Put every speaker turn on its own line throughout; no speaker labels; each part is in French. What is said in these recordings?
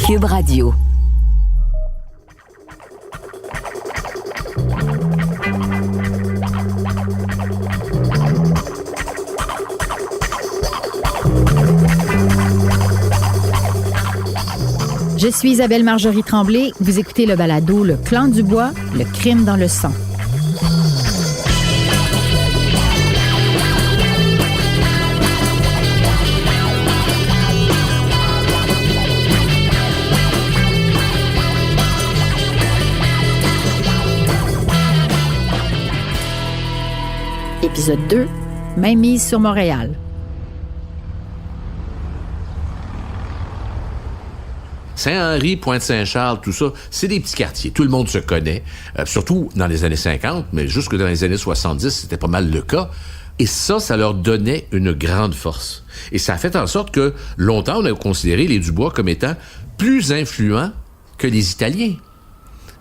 Cube Radio.
Je suis Isabelle Marjorie Tremblay. Vous écoutez le balado Le Clan du Bois, le crime dans le sang. Épisode 2, Mainmise sur Montréal.
Saint-Henri, Pointe-Saint-Charles, tout ça, c'est des petits quartiers. Tout le monde se connaît, surtout dans les années 50, mais jusque dans les années 70, c'était pas mal le cas. Et ça leur donnait une grande force. Et ça a fait en sorte que, longtemps, on a considéré les Dubois comme étant plus influents que les Italiens.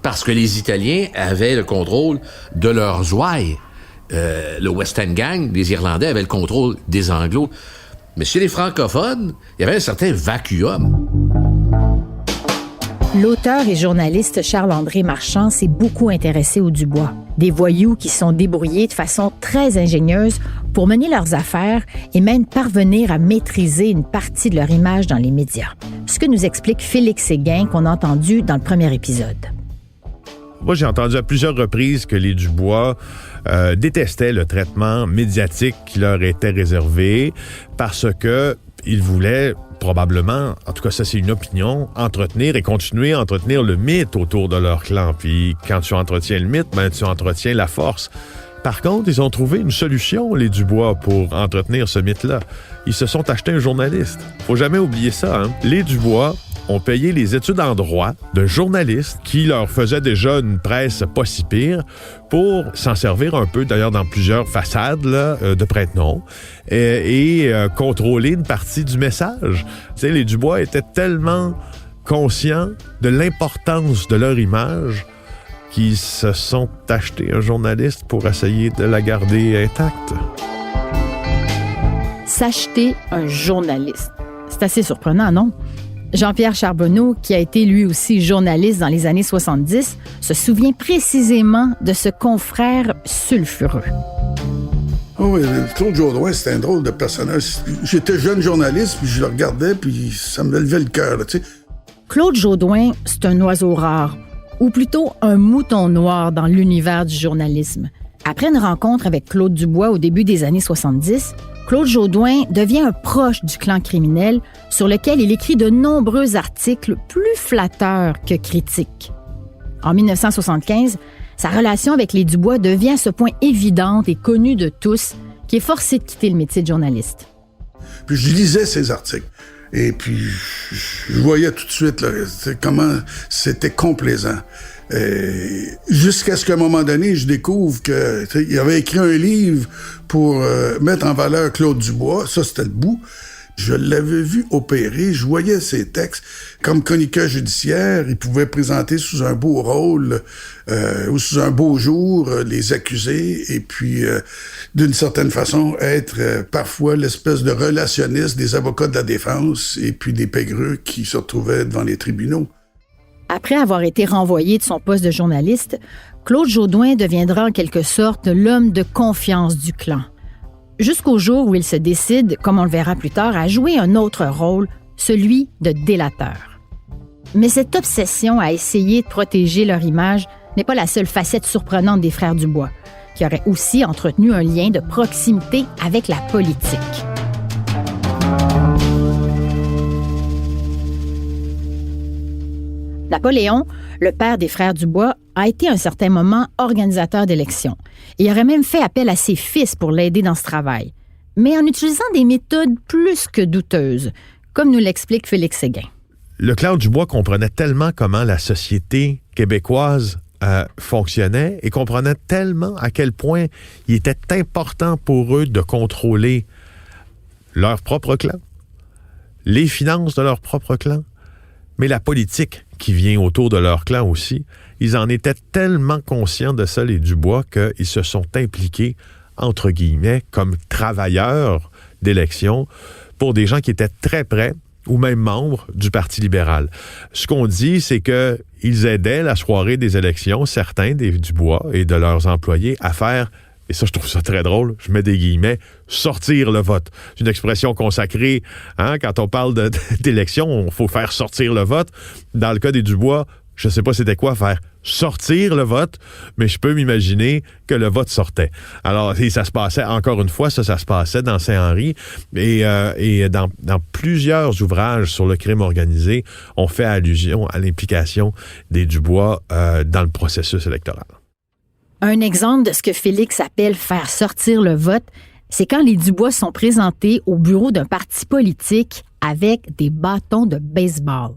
Parce que les Italiens avaient le contrôle de leurs ouailles. Le West End Gang, les Irlandais avaient le contrôle des Anglos. Mais chez les francophones, il y avait un certain vacuum.
L'auteur et journaliste Charles-André Marchand s'est beaucoup intéressé aux Dubois. Des voyous qui sont débrouillés de façon très ingénieuse pour mener leurs affaires et même parvenir à maîtriser une partie de leur image dans les médias. Ce que nous explique Félix Séguin qu'on a entendu dans le premier épisode.
Moi, j'ai entendu à plusieurs reprises que les Dubois détestaient le traitement médiatique qui leur était réservé parce que ils voulaient probablement, en tout cas ça c'est une opinion, entretenir et continuer à entretenir le mythe autour de leur clan. Puis quand tu entretiens le mythe, tu entretiens la force. Par contre, ils ont trouvé une solution, les Dubois, pour entretenir ce mythe-là. Ils se sont achetés un journaliste. Faut jamais oublier ça, hein? Les Dubois ont payé les études en droit de journalistes qui leur faisaient déjà une presse pas si pire pour s'en servir un peu, d'ailleurs dans plusieurs façades là, de prête-nom, et contrôler une partie du message. Tu sais, les Dubois étaient tellement conscients de l'importance de leur image qu'ils se sont achetés un journaliste pour essayer de la garder intacte.
S'acheter un journaliste. C'est assez surprenant, non? Jean-Pierre Charbonneau, qui a été lui aussi journaliste dans les années 70, se souvient précisément de ce confrère sulfureux.
Oh oui, Claude Jodoin, c'était un drôle de personnage. J'étais jeune journaliste, puis je le regardais, puis ça me levait le cœur, tu sais.
Claude Jodoin, c'est un oiseau rare, ou plutôt un mouton noir dans l'univers du journalisme. Après une rencontre avec Claude Dubois au début des années 70, Claude Jodoin devient un proche du clan criminel sur lequel il écrit de nombreux articles plus flatteurs que critiques. En 1975, sa relation avec les Dubois devient à ce point évidente et connue de tous qu'il est forcé de quitter le métier de journaliste.
Puis je lisais ses articles. Et puis, je voyais tout de suite là, comment c'était complaisant. Jusqu'à ce qu'à un moment donné, je découvre qu'il avait écrit un livre pour mettre en valeur Claude Dubois. Ça, c'était le bout. Je l'avais vu opérer, je voyais ses textes. Comme chroniqueur judiciaire, il pouvait présenter sous un beau rôle ou sous un beau jour les accusés et puis, d'une certaine façon, être parfois l'espèce de relationniste des avocats de la défense et puis des pégreux qui se retrouvaient devant les tribunaux.
Après avoir été renvoyé de son poste de journaliste, Claude Jodoin deviendra en quelque sorte l'homme de confiance du clan. Jusqu'au jour où il se décide, comme on le verra plus tard, à jouer un autre rôle, celui de délateur. Mais cette obsession à essayer de protéger leur image n'est pas la seule facette surprenante des frères Dubois, qui auraient aussi entretenu un lien de proximité avec la politique. Napoléon, le père des frères Dubois, a été à un certain moment organisateur d'élections et aurait même fait appel à ses fils pour l'aider dans ce travail, mais en utilisant des méthodes plus que douteuses, comme nous l'explique Félix Séguin.
Le clan Dubois comprenait tellement comment la société québécoise fonctionnait et comprenait tellement à quel point il était important pour eux de contrôler leur propre clan, les finances de leur propre clan, mais la politique qui vient autour de leur clan aussi. Ils en étaient tellement conscients de ça, les Dubois, qu'ils se sont impliqués, entre guillemets, comme travailleurs d'élection pour des gens qui étaient très près ou même membres du Parti libéral. Ce qu'on dit, c'est que ils aidaient la soirée des élections, certains des Dubois et de leurs employés, à faire, et ça je trouve ça très drôle, je mets des guillemets, sortir le vote. C'est une expression consacrée, hein, quand on parle d'élection, il faut faire sortir le vote. Dans le cas des Dubois, je ne sais pas c'était quoi faire sortir le vote, mais je peux m'imaginer que le vote sortait. Alors, et ça se passait, encore une fois, ça se passait dans Saint-Henri, et dans plusieurs ouvrages sur le crime organisé, on fait allusion à l'implication des Dubois dans le processus électoral.
Un exemple de ce que Félix appelle faire sortir le vote, c'est quand les Dubois sont présentés au bureau d'un parti politique avec des bâtons de baseball.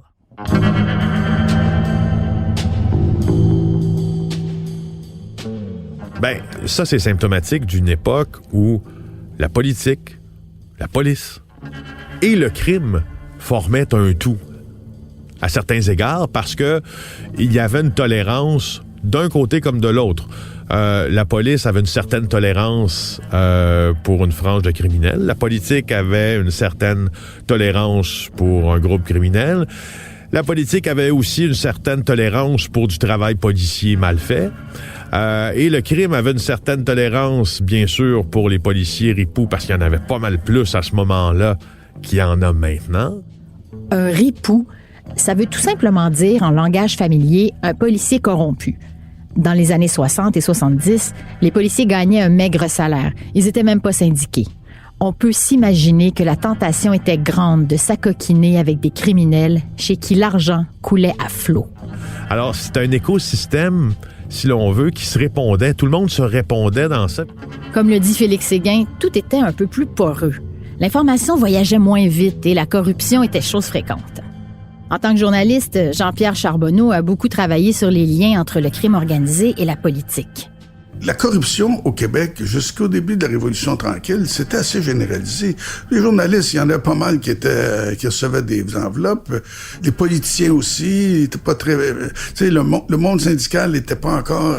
Ben, ça, c'est symptomatique d'une époque où la politique, la police et le crime formaient un tout. À certains égards, parce que il y avait une tolérance d'un côté comme de l'autre. La police avait une certaine tolérance pour une frange de criminels. La politique avait une certaine tolérance pour un groupe criminel. La politique avait aussi une certaine tolérance pour du travail policier mal fait. Et le crime avait une certaine tolérance, bien sûr, pour les policiers ripoux, parce qu'il y en avait pas mal plus à ce moment-là qu'il y en a maintenant.
Un ripou, ça veut tout simplement dire, en langage familier, un policier corrompu. Dans les années 60 et 70, les policiers gagnaient un maigre salaire. Ils n'étaient même pas syndiqués. On peut s'imaginer que la tentation était grande de s'acoquiner avec des criminels chez qui l'argent coulait à flot.
Alors, c'est un écosystème, si l'on veut, qui se répondait. Tout le monde se répondait dans ça.
Comme le dit Félix Séguin, tout était un peu plus poreux. L'information voyageait moins vite et la corruption était chose fréquente. En tant que journaliste, Jean-Pierre Charbonneau a beaucoup travaillé sur les liens entre le crime organisé et la politique.
La corruption au Québec, jusqu'au début de la Révolution tranquille, c'était assez généralisé. Les journalistes, il y en a pas mal qui recevaient des enveloppes. Les politiciens aussi, étaient pas très... Tu sais, le monde syndical n'était pas encore...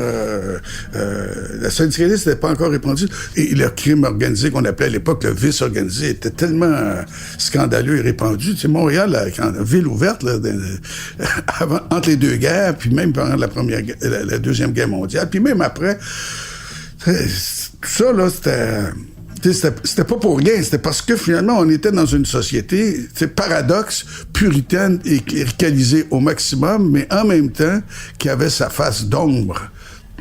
la syndicaliste n'était pas encore répandue. Et le crime organisé, qu'on appelait à l'époque le vice organisé, était tellement scandaleux et répandu. Tu sais, Montréal, ville ouverte, là, entre les deux guerres, puis même pendant la Deuxième Guerre mondiale, puis même après... Tout ça, là, c'était pas pour rien. C'était parce que, finalement, on était dans une société, paradoxe, puritaine et cléricalisée au maximum, mais en même temps, qui avait sa face d'ombre.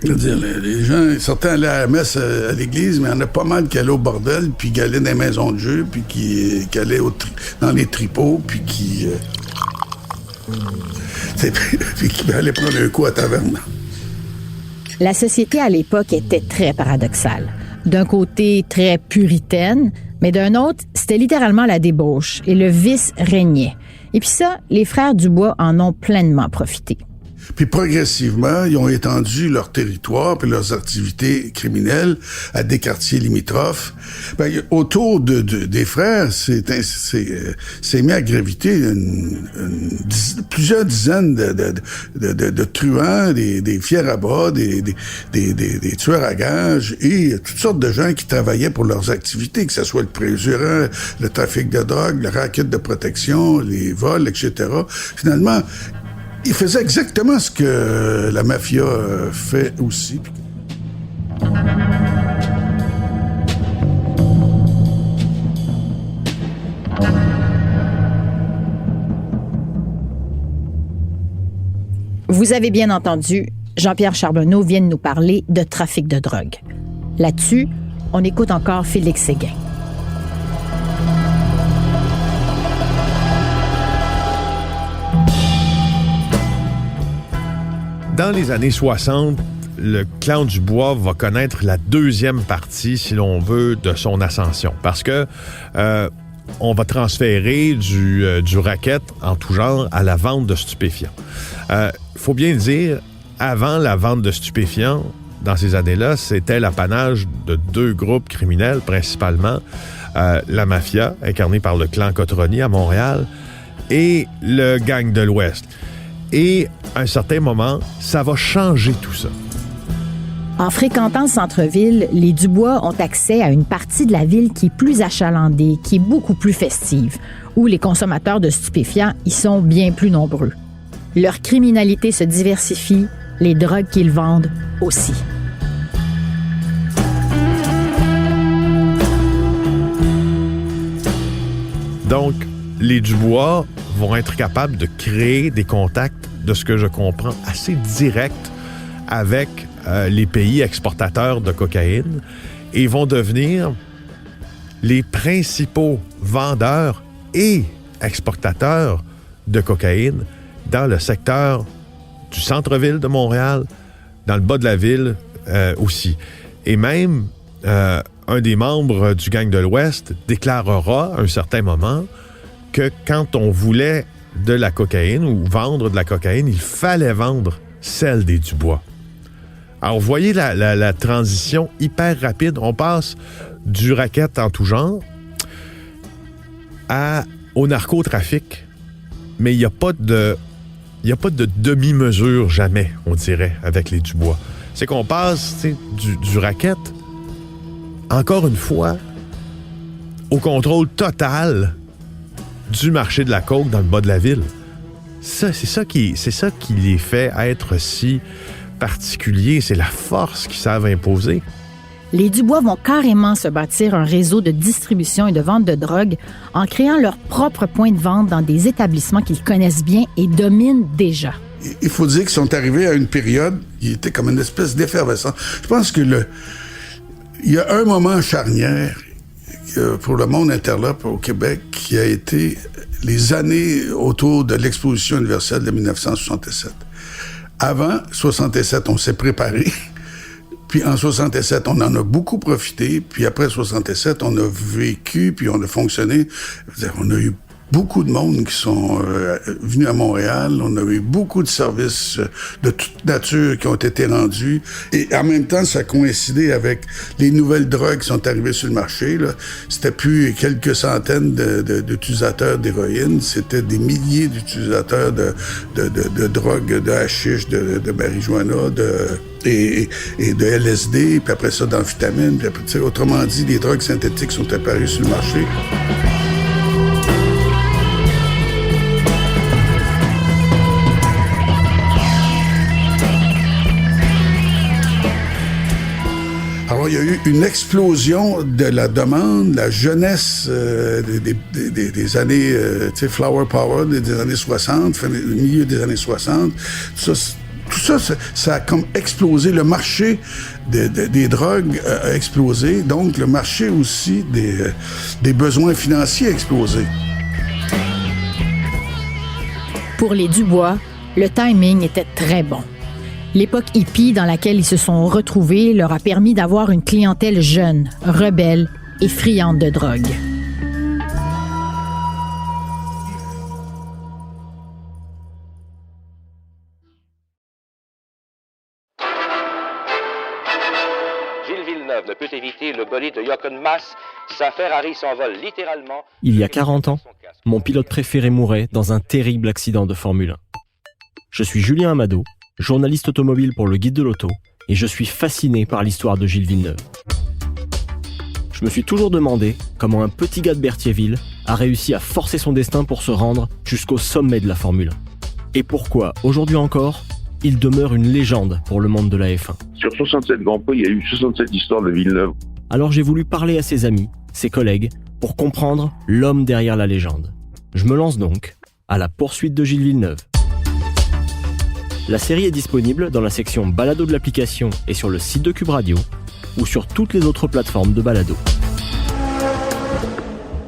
Je veux dire, les gens, certains allaient à la messe à l'église, mais il y en a pas mal qui allaient au bordel, puis qui allaient dans les maisons de jeu, puis qui allaient dans les tripots, puis qui allaient prendre un coup à taverne.
La société à l'époque était très paradoxale. D'un côté, très puritaine, mais d'un autre, c'était littéralement la débauche et le vice régnait. Et puis ça, les frères Dubois en ont pleinement profité.
Puis progressivement, ils ont étendu leur territoire puis leurs activités criminelles à des quartiers limitrophes. Ben, autour des frères, c'est mis à graviter plusieurs dizaines de truands, des fiers à bas, des tueurs à gages et toutes sortes de gens qui travaillaient pour leurs activités, que ce soit le préjurant, le trafic de drogue, le racket de protection, les vols, etc. Finalement, il faisait exactement ce que la mafia fait aussi.
Vous avez bien entendu, Jean-Pierre Charbonneau vient de nous parler de trafic de drogue. Là-dessus, on écoute encore Félix Séguin.
Dans les années 60, le clan Dubois va connaître la deuxième partie, si l'on veut, de son ascension. Parce que on va transférer du racket en tout genre à la vente de stupéfiants. Faut bien dire, avant la vente de stupéfiants, dans ces années-là, c'était l'apanage de deux groupes criminels, principalement la mafia, incarnée par le clan Cotroni à Montréal, et le gang de l'Ouest. Et à un certain moment, ça va changer tout ça.
En fréquentant le centre-ville, les Dubois ont accès à une partie de la ville qui est plus achalandée, qui est beaucoup plus festive. où les consommateurs de stupéfiants y sont bien plus nombreux. Leur criminalité se diversifie, les drogues qu'ils vendent aussi.
Donc, les Dubois vont être capables de créer des contacts, de ce que je comprends, assez directs avec les pays exportateurs de cocaïne et vont devenir les principaux vendeurs et exportateurs de cocaïne dans le secteur du centre-ville de Montréal, dans le bas de la ville aussi. Et même, un des membres du gang de l'Ouest déclarera à un certain moment que quand on voulait de la cocaïne ou vendre de la cocaïne, il fallait vendre celle des Dubois. Alors, vous voyez la transition hyper rapide. On passe du racket en tout genre au narcotrafic, mais il n'y a pas de demi-mesure jamais, on dirait, avec les Dubois. C'est qu'on passe du racket, encore une fois, au contrôle total du marché de la coke dans le bas de la ville. C'est ça qui les fait être si particuliers. C'est la force qu'ils savent imposer.
Les Dubois vont carrément se bâtir un réseau de distribution et de vente de drogue en créant leur propre point de vente dans des établissements qu'ils connaissent bien et dominent déjà.
Il faut dire qu'ils sont arrivés à une période qui était comme une espèce d'effervescence. Je pense que il y a un moment charnière pour le monde interlope au Québec qui a été les années autour de l'exposition universelle de 1967. Avant 67, on s'est préparé. Puis en 67, on en a beaucoup profité. Puis après 67, on a vécu, puis on a fonctionné. On a eu beaucoup de monde qui sont venus à Montréal. On a eu beaucoup de services de toute nature qui ont été rendus. Et en même temps, ça a coïncidé avec les nouvelles drogues qui sont arrivées sur le marché. Là. C'était plus quelques centaines d'utilisateurs d'héroïne. C'était des milliers d'utilisateurs de drogues, de hashish, de marijuana, et de LSD, puis après ça, d'amphétamines. Puis après, autrement dit, les drogues synthétiques sont apparues sur le marché. Alors, il y a eu une explosion de la demande, la jeunesse des années, Flower Power des années 60, le milieu des années 60. Tout ça, ça a comme explosé. Le marché des drogues a explosé. Donc, le marché aussi des besoins financiers a explosé.
Pour les Dubois, le timing était très bon. L'époque hippie dans laquelle ils se sont retrouvés leur a permis d'avoir une clientèle jeune, rebelle et friande de drogue.
Gilles Villeneuve ne peut éviter le bolide de Jochen Mass. Sa Ferrari s'envole littéralement.
Il y a 40 ans, mon pilote préféré mourait dans un terrible accident de Formule 1. Je suis Julien Amado, journaliste automobile pour le Guide de l'Auto, et je suis fasciné par l'histoire de Gilles Villeneuve. Je me suis toujours demandé comment un petit gars de Berthierville a réussi à forcer son destin pour se rendre jusqu'au sommet de la Formule 1. Et pourquoi, aujourd'hui encore, il demeure une légende pour le monde de la F1.
Sur 67 Grands Prix, il y a eu 67 histoires de Villeneuve.
Alors j'ai voulu parler à ses amis, ses collègues, pour comprendre l'homme derrière la légende. Je me lance donc à la poursuite de Gilles Villeneuve. La série est disponible dans la section balado de l'application et sur le site de Cube Radio ou sur toutes les autres plateformes de balado.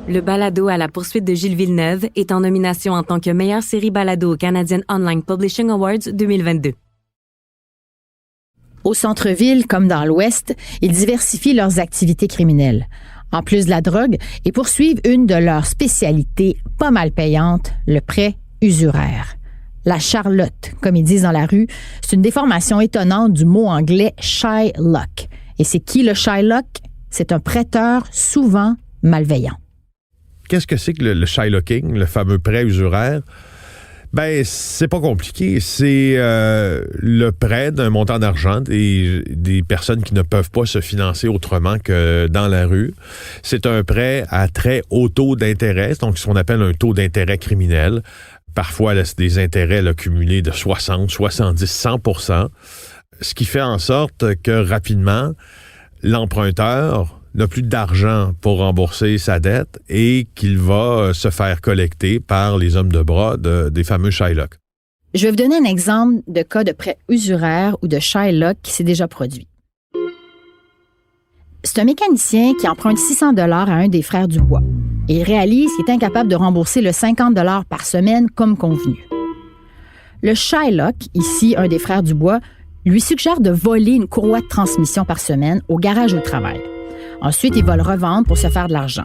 Le balado à la poursuite de Gilles Villeneuve est en nomination en tant que meilleure série balado au Canadian Online Publishing Awards 2022.
Au centre-ville comme dans l'Ouest, ils diversifient leurs activités criminelles. En plus de la drogue, ils poursuivent une de leurs spécialités pas mal payantes, le prêt usuraire. La Charlotte, comme ils disent dans la rue, c'est une déformation étonnante du mot anglais Shylock. Et c'est qui le Shylock? C'est un prêteur souvent malveillant.
Qu'est-ce que c'est que le Shylocking, le fameux prêt usuraire? Ben, c'est pas compliqué. C'est le prêt d'un montant d'argent des personnes qui ne peuvent pas se financer autrement que dans la rue. C'est un prêt à très haut taux d'intérêt, donc ce qu'on appelle un taux d'intérêt criminel. Parfois, là, c'est des intérêts là, cumulés de 60, 70, 100%, ce qui fait en sorte que rapidement, l'emprunteur n'a plus d'argent pour rembourser sa dette et qu'il va se faire collecter par les hommes de bras des fameux Shylock.
Je vais vous donner un exemple de cas de prêt usuraire ou de Shylock qui s'est déjà produit. C'est un mécanicien qui emprunte 600 $ à un des frères Dubois et il réalise qu'il est incapable de rembourser le 50 $ par semaine comme convenu. Le Shylock, ici un des frères Dubois, lui suggère de voler une courroie de transmission par semaine au garage où il travaille. Ensuite, il va le revendre pour se faire de l'argent.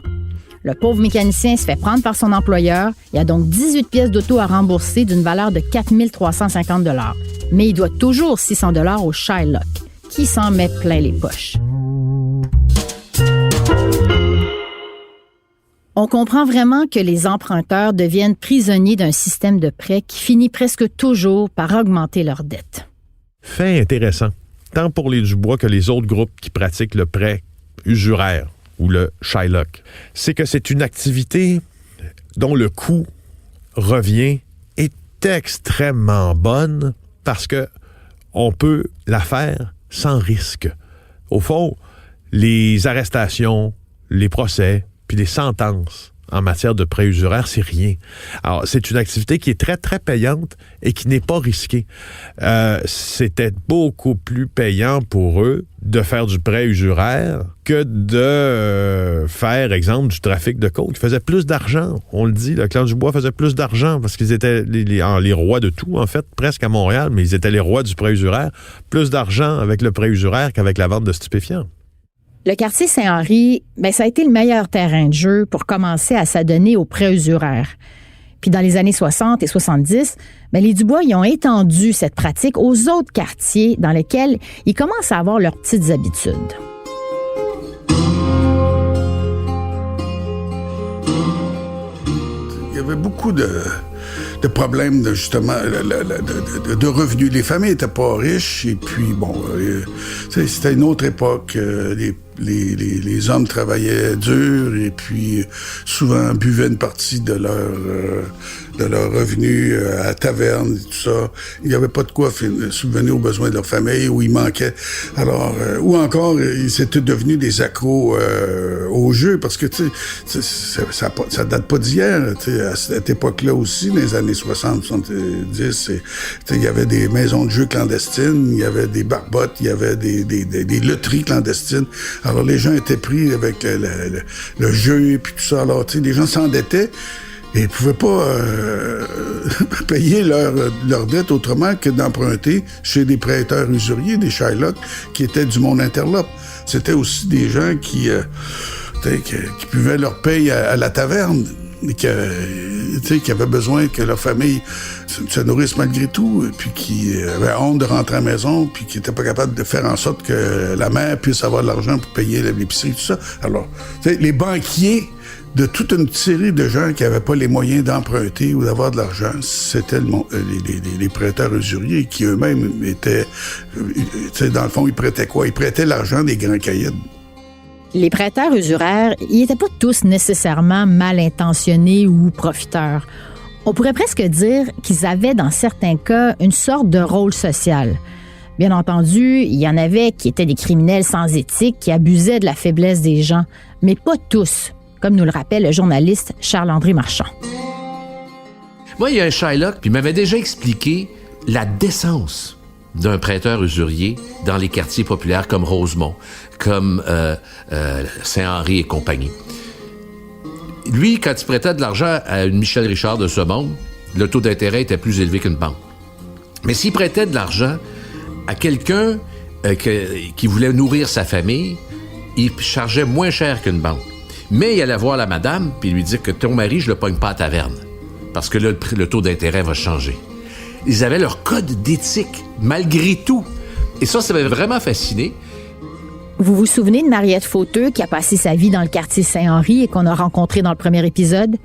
Le pauvre mécanicien se fait prendre par son employeur. Il a donc 18 pièces d'auto à rembourser d'une valeur de 4 350 $. Mais il doit toujours 600 $ au Shylock, qui s'en met plein les poches. On comprend vraiment que les emprunteurs deviennent prisonniers d'un système de prêt qui finit presque toujours par augmenter leurs dettes.
Fait intéressant, tant pour les Dubois que les autres groupes qui pratiquent le prêt usuraire ou le Shylock, c'est que c'est une activité dont le coût revient est extrêmement bonne parce que on peut la faire sans risque. Au fond, les arrestations, les procès, puis les sentences en matière de prêt usuraire, c'est rien. Alors, c'est une activité qui est très, très payante et qui n'est pas risquée. C'était beaucoup plus payant pour eux de faire du prêt usuraire que de faire, exemple, du trafic de coke. Ils faisaient plus d'argent. On le dit, le clan Dubois faisait plus d'argent parce qu'ils étaient les rois de tout, en fait, presque à Montréal, mais ils étaient les rois du prêt usuraire. Plus d'argent avec le prêt usuraire qu'avec la vente de stupéfiants.
Le quartier Saint-Henri, ça a été le meilleur terrain de jeu pour commencer à s'adonner aux prêts usuraires. Puis dans les années 60 et 70, les Dubois ils ont étendu cette pratique aux autres quartiers dans lesquels ils commencent à avoir leurs petites habitudes.
Il y avait beaucoup de problèmes justement de revenus. Les familles n'étaient pas riches et puis c'était une autre époque. Les hommes travaillaient dur et puis souvent buvaient une partie de leur revenu à la taverne et tout ça. Il n'y avait pas de quoi subvenir aux besoins de leur famille ou il manquait. Alors, ou encore, ils étaient devenus des accros au jeu parce que ça date pas d'hier. À cette époque-là aussi, dans les années 60, 70, il y avait des maisons de jeux clandestines, il y avait des barbottes, il y avait des loteries clandestines. Alors, les gens étaient pris avec le jeu et puis tout ça. Alors, les gens s'endettaient et ils pouvaient pas payer leur dette autrement que d'emprunter chez des prêteurs usuriers, des Shylock, qui étaient du monde interlope. C'était aussi des gens qui buvaient leur paye à la taverne. Qui avaient besoin que leur famille se nourrisse malgré tout, puis qui avaient honte de rentrer à la maison, puis qui n'étaient pas capables de faire en sorte que la mère puisse avoir de l'argent pour payer l'épicerie, tout ça. Alors, les banquiers de toute une série de gens qui n'avaient pas les moyens d'emprunter ou d'avoir de l'argent, c'était les prêteurs usuriers qui eux-mêmes étaient... dans le fond, ils prêtaient quoi? Ils prêtaient l'argent des grands caïds.
Les prêteurs usuraires, ils n'étaient pas tous nécessairement mal intentionnés ou profiteurs. On pourrait presque dire qu'ils avaient, dans certains cas, une sorte de rôle social. Bien entendu, il y en avait qui étaient des criminels sans éthique, qui abusaient de la faiblesse des gens, mais pas tous, comme nous le rappelle le journaliste Charles-André Marchand.
Moi, il y a un Shylock, puis il m'avait déjà expliqué la décence d'un prêteur usurier dans les quartiers populaires comme Rosemont, comme Saint-Henri et compagnie. Lui, quand il prêtait de l'argent à une Michel Richard de ce monde, le taux d'intérêt était plus élevé qu'une banque. Mais s'il prêtait de l'argent à quelqu'un qui voulait nourrir sa famille, il chargeait moins cher qu'une banque. Mais il allait voir la madame puis lui dire que ton mari, je le pogne pas à taverne, parce que là, le taux d'intérêt va changer. Ils avaient leur code d'éthique, malgré tout. Et ça m'avait vraiment fasciné.
Vous vous souvenez de Mariette Fauteux qui a passé sa vie dans le quartier Saint-Henri et qu'on a rencontré dans le premier épisode?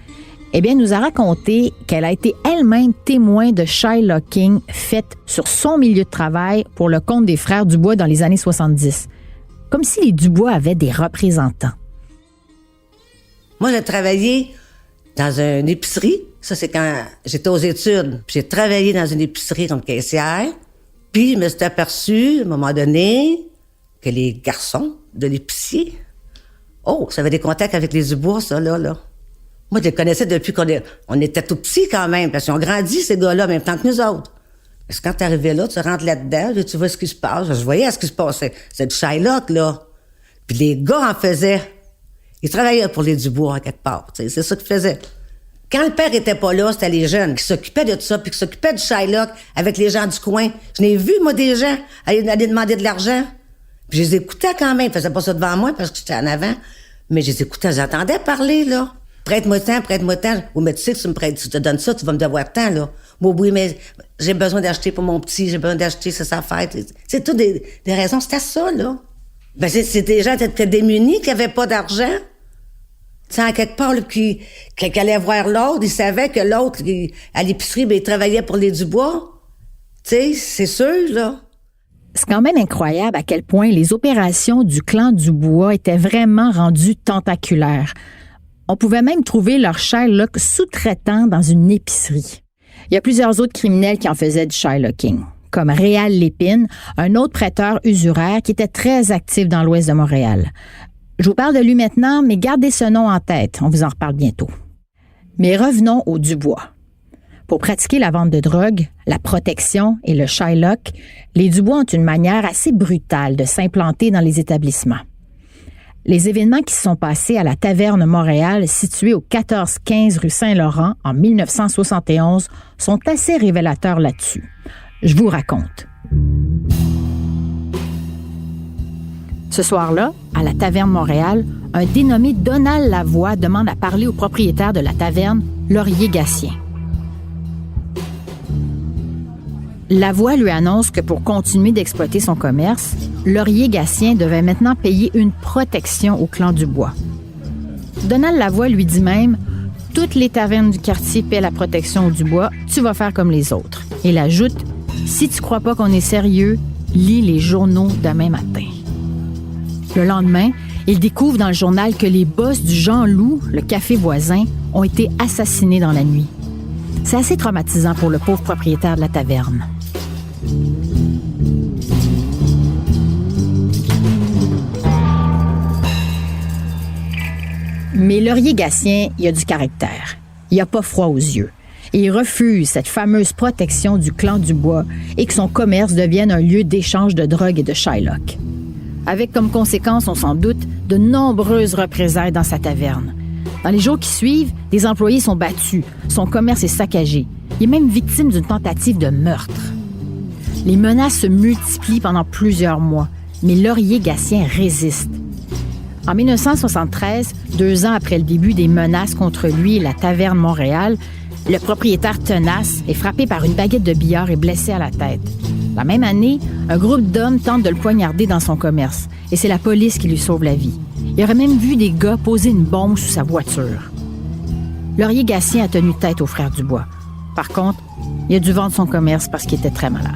eh bien, nous a raconté qu'elle a été elle-même témoin de Shylocking faite sur son milieu de travail pour le compte des frères Dubois dans les années 70. Comme si les Dubois avaient des représentants.
Moi, j'ai travaillé dans une épicerie. Ça, c'est quand j'étais aux études. Puis j'ai travaillé dans une épicerie comme caissière. Puis je me suis aperçue, à un moment donné, que les garçons de l'épicier, ça avait des contacts avec les Dubois, ça, là. Moi, je les connaissais depuis qu'on était tout petits quand même, parce qu'ils ont grandi, ces gars-là, en même temps que nous autres. Parce que quand t'arrivais là, tu rentres là-dedans, là, tu vois ce qui se passe. Je voyais ce qui se passait. C'est du Shylock, là. Puis les gars en faisaient. Ils travaillaient pour les Dubois, à quelque part. C'est ça qu'ils faisaient. Quand le père était pas là, c'était les jeunes qui s'occupaient de ça, puis qui s'occupaient du Shylock avec les gens du coin. Je n'ai vu, moi, des gens aller demander de l'argent. Puis je les écoutais quand même. Ils faisaient pas ça devant moi parce que j'étais en avant. Mais je les écoutais, j'entendais parler, là. Prête-moi tant. Oui, mais tu sais que tu te donnes ça, tu vas me devoir tant, là. Bon, oui, mais j'ai besoin d'acheter pour mon petit, j'ai besoin d'acheter sa fête. C'est tout des raisons, c'était ça, là. Ben, c'est des gens peut-être démunis qui avaient pas d'argent. Tu sais, en quelque part, là, qui allaient voir l'autre, ils savaient que l'autre, à l'épicerie, ben, il travaillait pour les Dubois. Tu sais, c'est sûr, là.
C'est quand même incroyable à quel point les opérations du clan Dubois étaient vraiment rendues tentaculaires. On pouvait même trouver leur Shylock sous-traitant dans une épicerie. Il y a plusieurs autres criminels qui en faisaient du Shylocking, comme Réal Lépine, un autre prêteur usuraire qui était très actif dans l'ouest de Montréal. Je vous parle de lui maintenant, mais gardez ce nom en tête, on vous en reparle bientôt. Mais revenons aux Dubois. Pour pratiquer la vente de drogue, la protection et le Shylock, les Dubois ont une manière assez brutale de s'implanter dans les établissements. Les événements qui se sont passés à la Taverne Montréal, située au 1415 rue Saint-Laurent en 1971, sont assez révélateurs là-dessus. Je vous raconte. Ce soir-là, à la Taverne Montréal, un dénommé Donald Lavoie demande à parler au propriétaire de la taverne, Laurier Gatien. Lavoie lui annonce que pour continuer d'exploiter son commerce, Laurier Gatien devait maintenant payer une protection au clan Dubois. Donald Lavoie lui dit même « Toutes les tavernes du quartier paient la protection au Dubois, tu vas faire comme les autres. » Il ajoute « Si tu crois pas qu'on est sérieux, lis les journaux demain matin. » Le lendemain, il découvre dans le journal que les boss du Jean-Loup, le café voisin, ont été assassinés dans la nuit. C'est assez traumatisant pour le pauvre propriétaire de la taverne. Mais Laurier Gatien, il a du caractère. Il n'a pas froid aux yeux. Et il refuse cette fameuse protection du clan Dubois et que son commerce devienne un lieu d'échange de drogue et de Shylock. Avec comme conséquence, on s'en doute, de nombreuses représailles dans sa taverne. Dans les jours qui suivent, des employés sont battus, son commerce est saccagé. Il est même victime d'une tentative de meurtre. Les menaces se multiplient pendant plusieurs mois, mais Laurier Gatien résiste. En 1973, 2 ans après le début des menaces contre lui et la Taverne Montréal, le propriétaire tenace est frappé par une baguette de billard et blessé à la tête. La même année, un groupe d'hommes tente de le poignarder dans son commerce et c'est la police qui lui sauve la vie. Il aurait même vu des gars poser une bombe sous sa voiture. Laurier Gatien a tenu tête aux frères Dubois. Par contre, il a dû vendre son commerce parce qu'il était très malade.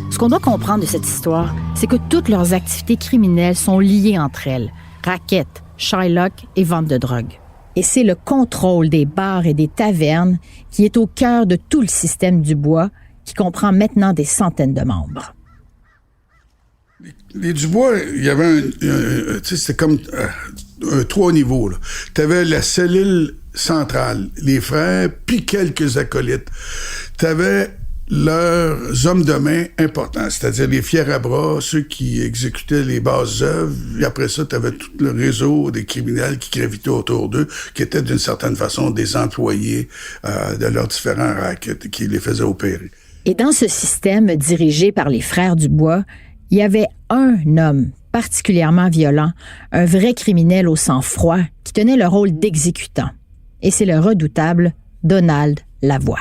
Ce qu'on doit comprendre de cette histoire, c'est que toutes leurs activités criminelles sont liées entre elles. Raquettes, Shylock et vente de drogue. Et c'est le contrôle des bars et des tavernes qui est au cœur de tout le système Dubois, qui comprend maintenant des centaines de membres.
Les Dubois, il y avait c'était comme 3 niveaux. Tu avais la cellule centrale, les frères, puis quelques acolytes. Tu avais leurs hommes de main importants, c'est-à-dire les fiers à bras, ceux qui exécutaient les basses œuvres. Et après ça, tu avais tout le réseau des criminels qui gravitaient autour d'eux, qui étaient d'une certaine façon des employés de leurs différents rackets qui les faisaient opérer.
Et dans ce système dirigé par les frères Dubois, il y avait un homme particulièrement violent, un vrai criminel au sang-froid qui tenait le rôle d'exécutant. Et c'est le redoutable Donald Lavoie.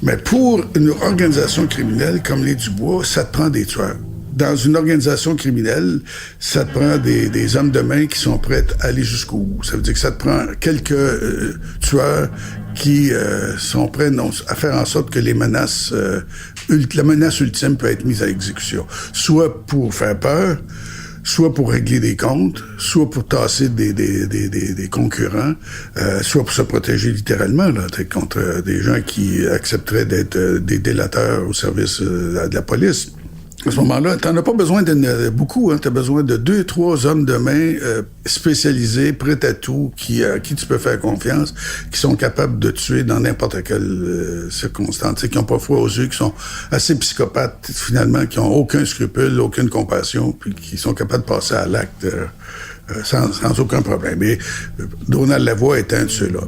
Mais pour une organisation criminelle comme les Dubois, ça te prend des tueurs. Dans une organisation criminelle, ça te prend des hommes de main qui sont prêts à aller jusqu'au bout. Ça veut dire que ça te prend quelques tueurs qui sont prêts à faire en sorte que la menace ultime peut être mise à exécution. Soit pour faire peur, soit pour régler des comptes, soit pour tasser des concurrents, soit pour se protéger littéralement là, contre des gens qui accepteraient d'être des délateurs au service de la police. À ce moment-là, t'en as pas besoin de beaucoup, hein. T'as besoin de 2-3 hommes de main spécialisés, prêts à tout, à qui tu peux faire confiance, qui sont capables de tuer dans n'importe quelle circonstance, qui ont pas froid aux yeux, qui sont assez psychopathes finalement, qui ont aucun scrupule, aucune compassion, puis qui sont capables de passer à l'acte sans aucun problème. Et Donald Lavoie est un de ceux-là.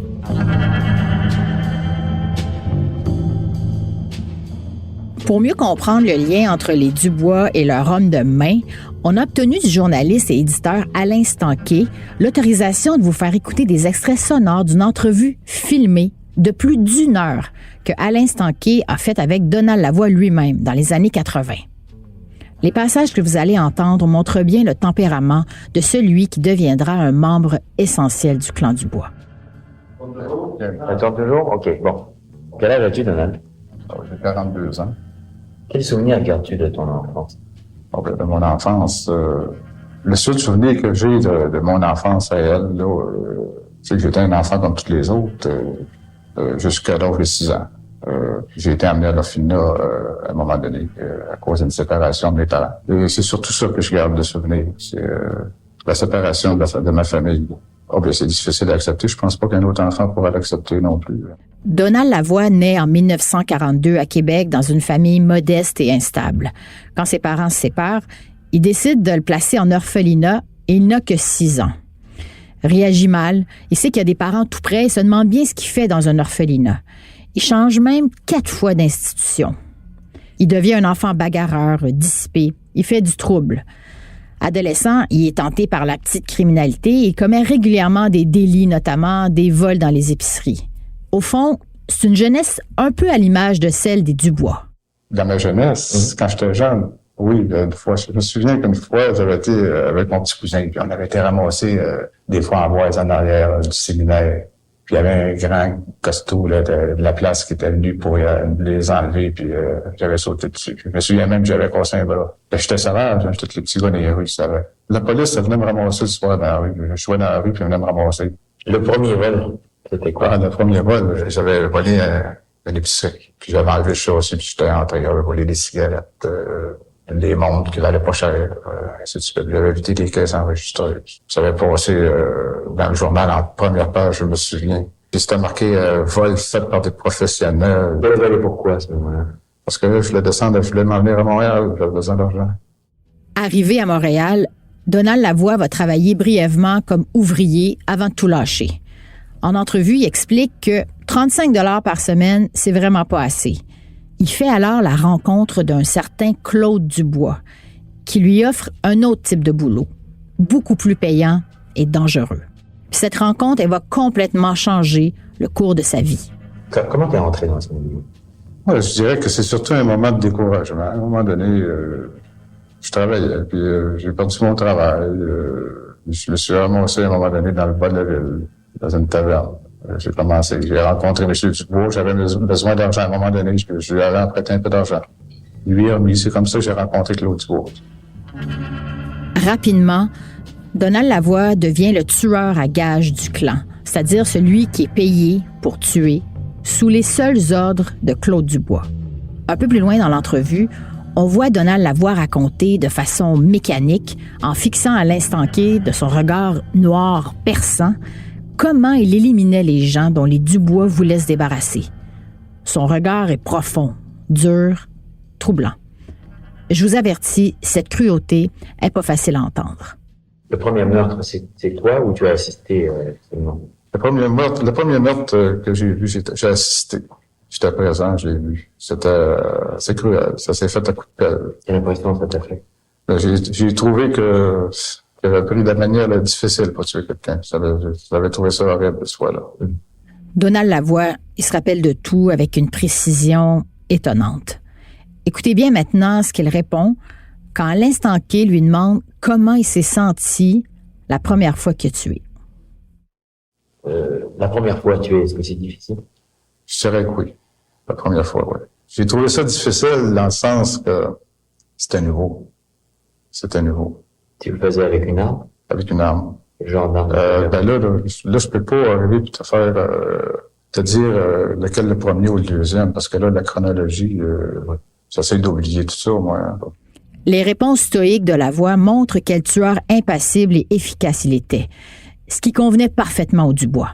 Pour mieux comprendre le lien entre les Dubois et leur homme de main, on a obtenu du journaliste et éditeur Alain Stanquet l'autorisation de vous faire écouter des extraits sonores d'une entrevue filmée de plus d'1 heure que Alain Stanquet a faite avec Donald Lavoie lui-même dans les années 80. Les passages que vous allez entendre montrent bien le tempérament de celui qui deviendra un membre essentiel du clan Dubois.
Attends toujours? OK, bon. Quel âge as-tu, Donald?
J'ai 42 ans.
Quel souvenir gardes-tu de ton enfance?
De mon enfance, le seul souvenir que j'ai de mon enfance à elle, c'est que j'étais un enfant comme tous les autres jusqu'à l'âge de 6 ans. J'ai été amené à l'orphelinat à un moment donné à cause d'une séparation de mes parents. Et c'est surtout ça que je garde de souvenir. C'est la séparation de ma famille. C'est difficile à accepter. Je pense pas qu'un autre enfant pourra l'accepter non plus.
Donald Lavoie naît en 1942 à Québec dans une famille modeste et instable. Quand ses parents se séparent, il décide de le placer en orphelinat et il n'a que 6 ans. Réagit mal, il sait qu'il y a des parents tout près et se demande bien ce qu'il fait dans un orphelinat. Il change même 4 fois d'institution. Il devient un enfant bagarreur, dissipé. Il fait du trouble. Adolescent, il est tenté par la petite criminalité et commet régulièrement des délits, notamment des vols dans les épiceries. Au fond, c'est une jeunesse un peu à l'image de celle des Dubois.
Dans ma jeunesse, quand j'étais jeune, oui, une fois, je me souviens qu'une fois, j'avais été avec mon petit cousin, puis on avait été ramassés des fois en boise en arrière du séminaire. Puis il y avait un grand costaud là, de la place qui était venu pour les enlever, puis j'avais sauté dessus. Je me souviens même que j'avais cassé un bras. J'étais sauvage, j'étais tous les petits gars dans les rues, je savais. La police, elle venait me ramasser le soir dans la rue. Je jouais dans la rue, puis elle venait me ramasser.
Le premier vol, c'était quoi?
Le premier vol, j'avais volé une épicerie. Puis j'avais enlevé le châssis, puis j'étais entré, j'avais volé des cigarettes, des montres qui valaient pas cher, ainsi de suite. J'avais évité des caisses enregistreuses. Ça avait passé dans le journal en première page, je me souviens. Puis c'était marqué vol fait par des professionnels.
Vous l'avez volé pourquoi à ce moment-là?
Parce que là, je voulais m'en venir à Montréal, j'avais besoin d'argent.
Arrivé à Montréal, Donald Lavoie va travailler brièvement comme ouvrier avant de tout lâcher. En entrevue, il explique que 35 $ par semaine, c'est vraiment pas assez. Il fait alors la rencontre d'un certain Claude Dubois, qui lui offre un autre type de boulot, beaucoup plus payant et dangereux. Puis cette rencontre, elle va complètement changer le cours de sa vie.
Comment t'es rentré dans ce milieu?
Ouais, je dirais que c'est surtout un moment de découragement. À un moment donné, je travaillais, puis j'ai perdu mon travail. Je me suis ramassé à un moment donné dans le bas de la ville, dans une taverne. J'ai rencontré M. Dubois, j'avais besoin d'argent à un moment donné, je lui avais emprunté un peu d'argent. Lui a mis, c'est comme ça que j'ai rencontré Claude Dubois.
Rapidement, Donald Lavoie devient le tueur à gages du clan, c'est-à-dire celui qui est payé pour tuer, sous les seuls ordres de Claude Dubois. Un peu plus loin dans l'entrevue, on voit Donald Lavoie raconter de façon mécanique, en fixant Alain Stanquet de son regard noir perçant, comment il éliminait les gens dont les Dubois voulaient se débarrasser. Son regard est profond, dur, troublant. Je vous avertis, cette cruauté est pas facile à entendre.
Le premier meurtre, c'est toi ou tu as assisté seulement?
Le premier meurtre que j'ai vu, j'ai assisté. J'étais présent, je l'ai vu. C'est cruel. Ça s'est fait à coup de pelle.
Quelle impression ça t'a fait?
J'ai trouvé que j'avais pris de la manière difficile pour tuer quelqu'un. J'avais trouvé ça horrible ce soir-là.
Donald Lavoie, il se rappelle de tout avec une précision étonnante. Écoutez bien maintenant ce qu'il répond quand Alain Stanquet lui demande comment il s'est senti la première fois qu'il a tué.
La première fois tué, est-ce que c'est difficile?
Je dirais que oui. La première fois, oui. J'ai trouvé ça difficile dans le sens que c'était nouveau. C'était nouveau.
Tu le faisais avec une arme?
Avec une arme.
Quel genre d'arme?
Là, je peux pas arriver et te dire lequel le premier ou le deuxième, parce que là, la chronologie, j'essaie d'oublier tout ça, moi.
Les réponses stoïques de Lavoie montrent quel tueur impassible et efficace il était, ce qui convenait parfaitement au Dubois.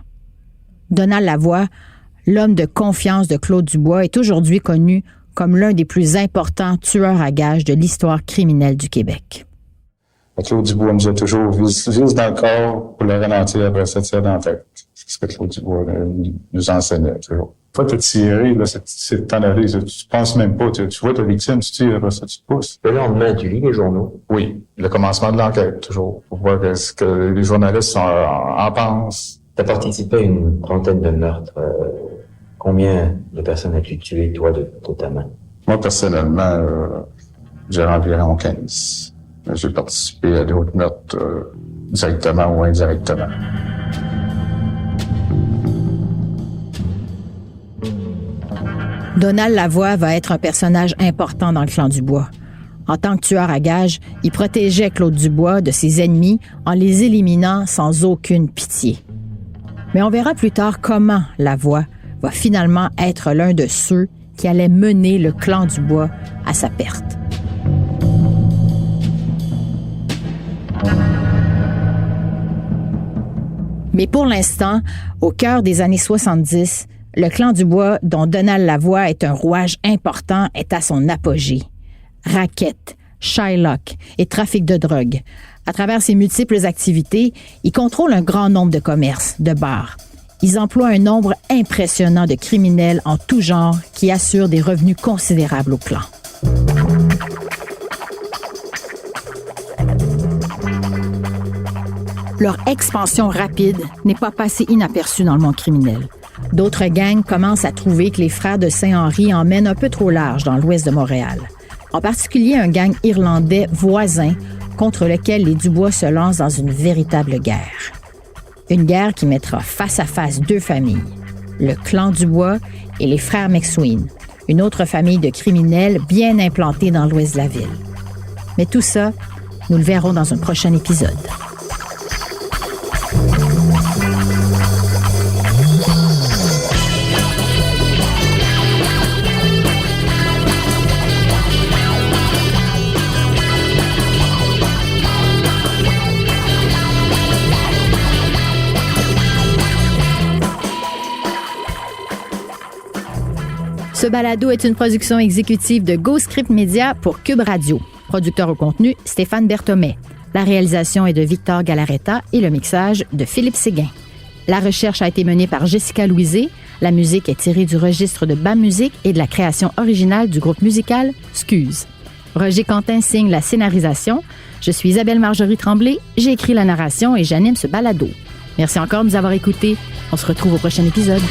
Donald Lavoie, l'homme de confiance de Claude Dubois, est aujourd'hui connu comme l'un des plus importants tueurs à gages de l'histoire criminelle du Québec.
Claude Dubois nous a toujours vise dans le corps pour le ralentir, après ça, tire dans la tête. C'est ce que Claude Dubois nous enseignait toujours. Pas te tirer, là, c'est t'en aller. Tu penses même pas. Tu vois ta victime, tu tires, après ça, tu te pousses.
Le lendemain, tu lis les journaux?
Oui. Le commencement de l'enquête, toujours. Pour voir ce que les journalistes en pensent.
Tu as participé à une trentaine de meurtres. Combien de personnes as-tu tué, toi, de ta main?
Moi, personnellement, j'ai environ 15. J'ai participé à d'autres meurtres directement ou indirectement.
Donald Lavoie va être un personnage important dans le clan Dubois. En tant que tueur à gages, il protégeait Claude Dubois de ses ennemis en les éliminant sans aucune pitié. Mais on verra plus tard comment Lavoie va finalement être l'un de ceux qui allait mener le clan Dubois à sa perte. Mais pour l'instant, au cœur des années 70, le clan Dubois, dont Donald Lavoie est un rouage important, est à son apogée. Raquettes, Shylock et trafic de drogue. À travers ses multiples activités, ils contrôlent un grand nombre de commerces, de bars. Ils emploient un nombre impressionnant de criminels en tout genre qui assurent des revenus considérables au clan. Leur expansion rapide n'est pas passée inaperçue dans le monde criminel. D'autres gangs commencent à trouver que les frères de Saint-Henri emmènent un peu trop large dans l'ouest de Montréal. En particulier un gang irlandais voisin contre lequel les Dubois se lancent dans une véritable guerre. Une guerre qui mettra face à face deux familles, le clan Dubois et les frères McSween, une autre famille de criminels bien implantée dans l'ouest de la ville. Mais tout ça, nous le verrons dans un prochain épisode. Ce balado est une production exécutive de GoScript Media pour Cube Radio. Producteur au contenu, Stéphane Berthommet. La réalisation est de Victor Galarreta et le mixage de Philippe Séguin. La recherche a été menée par Jessica Louisé. La musique est tirée du registre de BAM Musique et de la création originale du groupe musical Scuse. Roger Quentin signe la scénarisation. Je suis Isabelle Marjorie Tremblay. J'ai écrit la narration et j'anime ce balado. Merci encore de nous avoir écoutés. On se retrouve au prochain épisode.